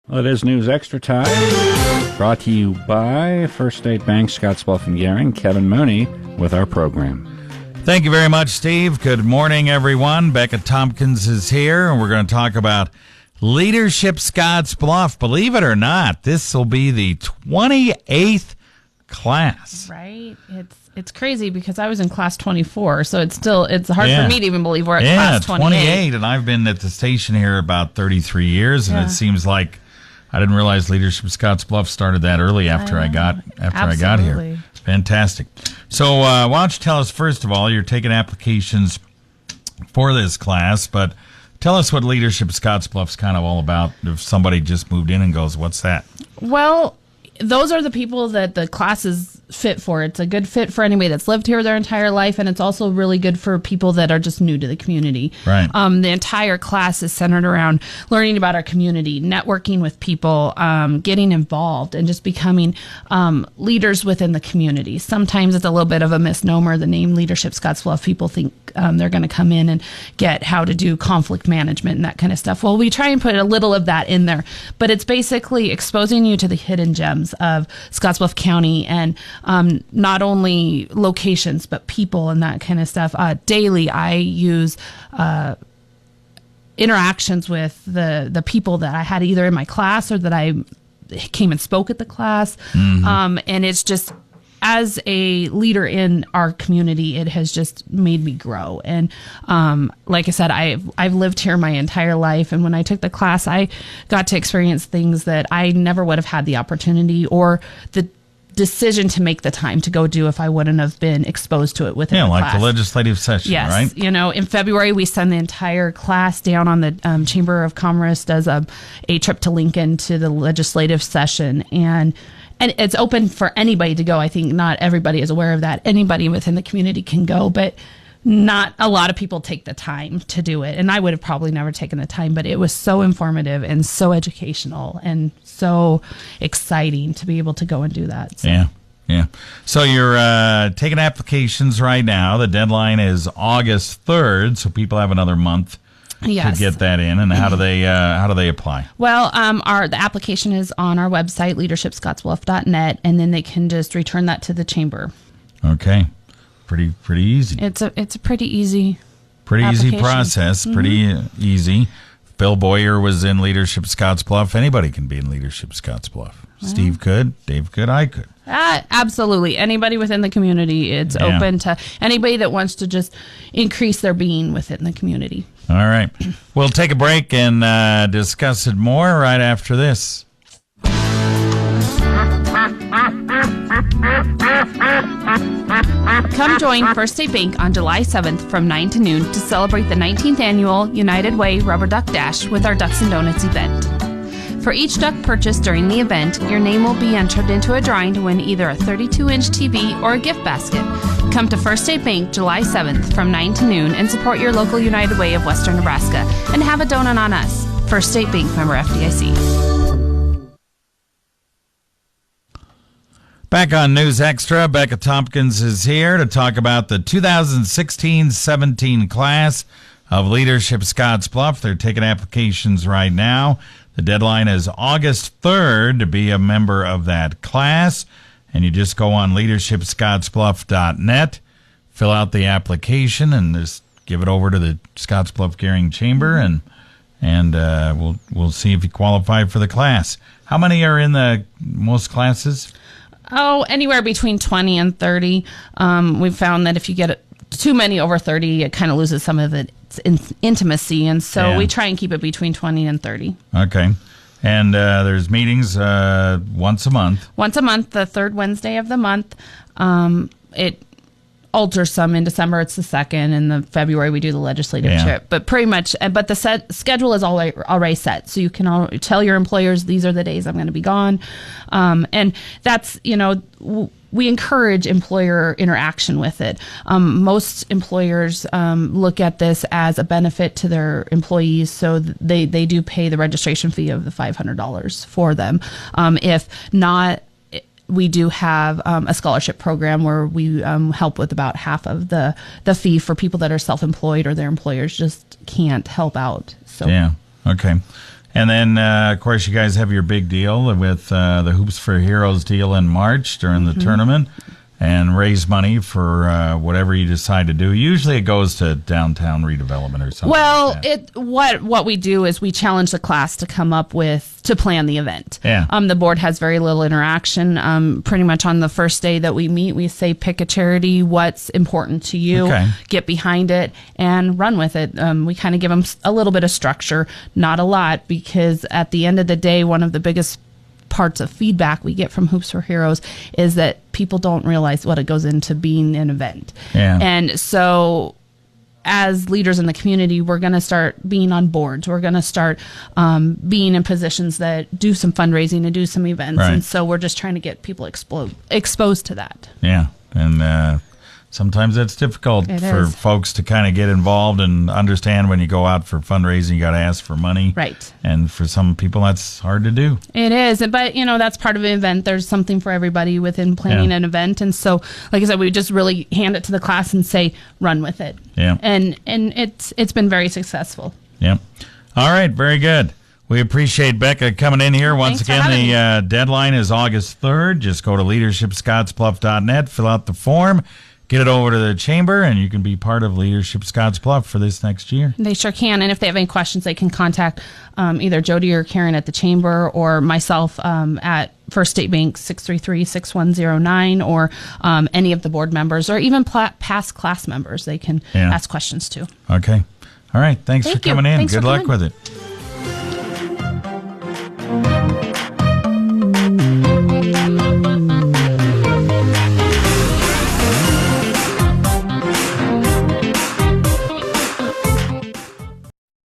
Well, it is News Extra time, brought to you by First State Bank, Scottsbluff and Gering. Kevin Mooney with our program. Thank you very much, Steve. Good morning, everyone. Becca Tompkins is here, and we're going to talk about Leadership Scottsbluff. Believe it or not, this will be the 28th class. Right? It's crazy because I was in class 24, so it's hard for me to even believe we're at class 28. And I've been at the station here about 33 years, and it seems like I didn't realize Leadership Scottsbluff started that early after I got here. Fantastic. So why don't you tell us, first of all, you're taking applications for this class, but tell us what Leadership Scottsbluff's kind of all about. If somebody just moved in and goes, what's that? Well, those are the people that the class is fit for. It's a good fit for anybody that's lived here their entire life, and it's also really good for people that are just new to the community. Right. The entire class is centered around learning about our community, networking with people, getting involved, and just becoming leaders within the community. Sometimes it's a little bit of a misnomer. The name Leadership Scottsbluff, people think they're going to come in and get how to do conflict management and that kind of stuff. Well, we try and put a little of that in there, but it's basically exposing you to the hidden gems of Scottsbluff County, and not only locations, but people and that kind of stuff. Daily, I use interactions with the people that I had either in my class or that I came and spoke at the class. Mm-hmm. And it's just, as a leader in our community, it has just made me grow. And like I said, I've lived here my entire life. And when I took the class, I got to experience things that I never would have had the opportunity or the decision to make the time to go do if I wouldn't have been exposed to it within the class. The legislative session, yes, right? You know, in February, we send the entire class down on the Chamber of Commerce does a trip to Lincoln to the legislative session. And it's open for anybody to go. I think not everybody is aware of that. Anybody within the community can go, but not a lot of people take the time to do it. And I would have probably never taken the time, but it was so informative and so educational and so exciting to be able to go and do that. So. Yeah. So you're taking applications right now. The deadline is August 3rd, so people have another month to get that in. And how do they apply? Well, the application is on our website, leadershipscottsbluff.net, and then they can just return that to the chamber. Okay. Pretty easy. It's a pretty easy process. Mm-hmm. Pretty easy. Bill Boyer was in Leadership Scottsbluff. Anybody can be in Leadership Scottsbluff. Mm-hmm. Steve could, Dave could, I could. Absolutely. Anybody within the community. It's open to anybody that wants to just increase their being within the community. All right. We'll take a break and discuss it more right after this. Come join First State Bank on July 7th from 9 to noon to celebrate the 19th annual United Way Rubber Duck Dash with our Ducks and Donuts event. For each duck purchased during the event, your name will be entered into a drawing to win either a 32-inch TV or a gift basket. Come to First State Bank July 7th from 9 to noon and support your local United Way of Western Nebraska and have a donut on us. First State Bank, member FDIC. Back on News Extra, Becca Tompkins is here to talk about the 2016-17 class of Leadership Scottsbluff. They're taking applications right now. The deadline is August 3rd to be a member of that class. And you just go on leadershipscottsbluff.net, fill out the application, and just give it over to the Scottsbluff Gering Chamber, and we'll see if you qualify for the class. How many are in the most classes? Anywhere between 20 and 30. We've found that if you get too many over 30, it kind of loses some of its intimacy. And so we try and keep it between 20 and 30. Okay. And there's meetings once a month. Once a month, the third Wednesday of the month. It alters some. In December, it's the second. In the February, we do the legislative trip. But pretty much, but the schedule is already set. So you can tell your employers, these are the days I'm going to be gone. And that's, we encourage employer interaction with it. Most employers look at this as a benefit to their employees, so they do pay the registration fee of the $500 for them. If not, we do have a scholarship program where we help with about half of the fee for people that are self-employed or their employers just can't help out. So okay. And then, of course, you guys have your big deal with the Hoops for Heroes deal in March during the tournament, and raise money for whatever you decide to do. Usually it goes to downtown redevelopment or something. Well, like that. what we do is we challenge the class to come up with, to plan the event. Yeah. The board has very little interaction. Pretty much on the first day that we meet, we say, pick a charity, what's important to you, get behind it, and run with it. We kind of give them a little bit of structure, not a lot, because at the end of the day, one of the biggest parts of feedback we get from Hoops for Heroes is that people don't realize what it goes into being an event. Yeah. And so as leaders in the community, we're going to start being on boards. We're going to start being in positions that do some fundraising and do some events. Right. And so we're just trying to get people exposed to that. Yeah. And sometimes it's difficult for folks to kind of get involved and understand when you go out for fundraising, you got to ask for money. Right. And for some people, that's hard to do. It is. But, that's part of the event. There's something for everybody within planning an event. And so, like I said, we just really hand it to the class and say, run with it. Yeah. And it's been very successful. Yep. All right. Very good. We appreciate Becca coming in here. Once again, the deadline is August 3rd. Just go to leadershipscottsbluff.net, fill out the form, get it over to the chamber, and you can be part of Leadership Scottsbluff for this next year. They sure can. And if they have any questions, they can contact either Jody or Karen at the chamber, or myself at First State Bank 633-6109, or any of the board members, or even past class members. They can ask questions too. Okay. All right. Thanks for coming in. Good luck with it.